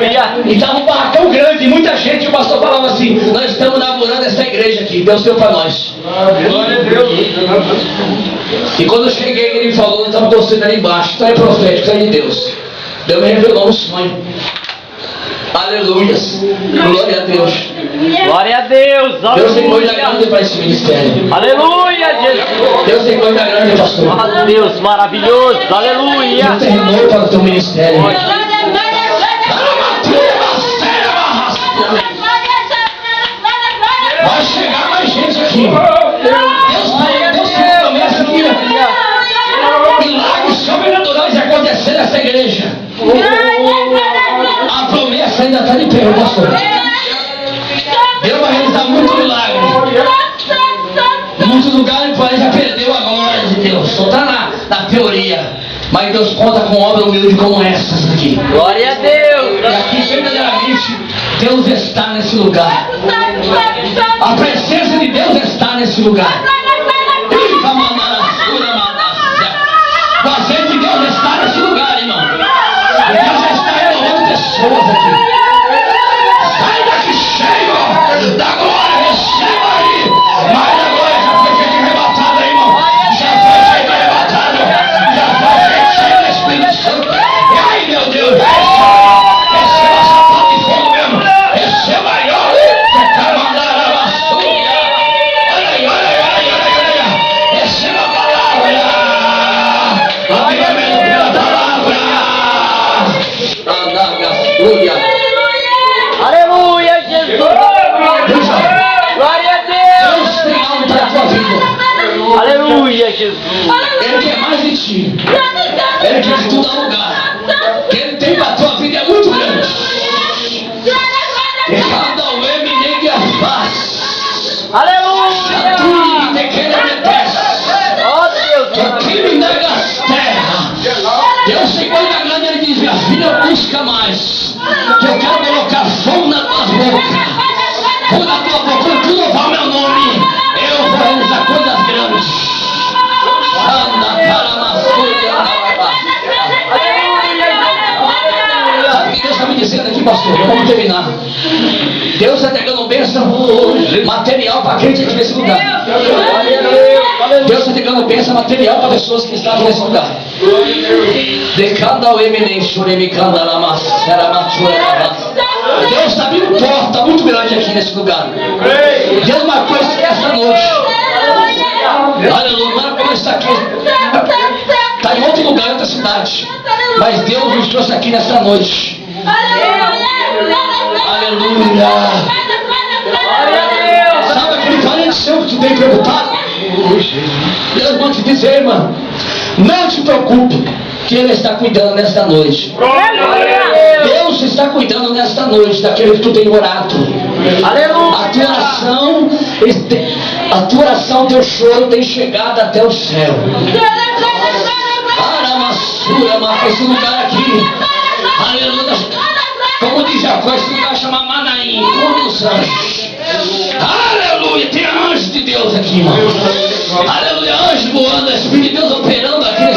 E estava um barracão grande, e muita gente, e o pastor falava assim: nós estamos inaugurando essa igreja aqui, Deus deu para nós. Glória a Deus. E quando eu cheguei, ele me falou: nós estamos torcendo ali embaixo, então é profético, isso é de Deus. Deus me revelou um sonho. Aleluias. Glória a Deus. Glória a Deus. Deus tem coisa grande para esse ministério. Aleluia, Jesus. Deus tem coisa grande, pastor. Glória a Deus, maravilhoso. Aleluia. Deus tem remor para o teu ministério. Vai chegar mais gente aqui. Deus tem promessa aqui. Milagres sobrenaturais acontecer nessa igreja. A promessa ainda está de pé, pastor. Deus vai realizar muito milagre. Em muitos lugares o país já perdeu a glória de Deus. Só está na teoria. Mas Deus conta com obra humilde como essas aqui. Glória a Deus. E aqui verdadeiramente Deus está nesse lugar. A presença de Deus está nesse lugar. O azeite de Deus está nesse lugar, irmão. Deus está renovando pessoas aqui. Sai daqui cheio da glória, receba aí. Mas a glória já foi gente arrebatada, irmão. Já foi gente arrebatada. Já foi gente cheia do Espírito Santo. E aí, meu Deus, receba essa pata de fogo mesmo. Receba aí, ó. Olha aí, olha aí, olha aí, olha aí. Receba a palavra. Avivamento pela palavra. Aleluia, Jesus. Glória a Deus. Deus tem algo para a tua vida. Aleluia, Jesus. Ele quer mais de ti. Ele quer que tu dá lugar. O que ele tem para a tua vida é muito grande. E cada um nem a faz. Aleluia. Tu te quer detesta. Oh, Deus. Que time negas terra. Deus tem coisa grande, ele diz: minha filha, busca mais. Que eu quero colocar fogo na tua boca. Fogo na tua boca. Quando tu louvar meu nome, eu vou realizar coisas grandes. Anda para a Sabe o que Deus está me dizendo aqui, pastor? Vamos terminar. Deus está entregando bênção material para gente aqui nesse lugar. Deus está entregando bênção material para pessoas que estão aqui nesse lugar. Deus está abrindo porta muito grande aqui nesse lugar. Deus marcou essa noite. Aleluia, marcou isso aqui. Está em outro lugar, em outra cidade. Mas Deus nos trouxe aqui nessa noite. Aleluia. Sabe aquele parente seu que tu tem preocupado? Deus vai te dizer, irmão, não te preocupe, que Ele está cuidando nesta noite. Deus está cuidando nesta noite daquele que tu tem orado. A tua oração, teu choro tem chegado até o céu. Esse lugar aqui, aleluia, como diz Jacó, esse lugar chama Manaim, como os anjos. Aleluia, tem anjo de Deus aqui, irmão. Aleluia, anjo voando, Espírito de Deus operando aqui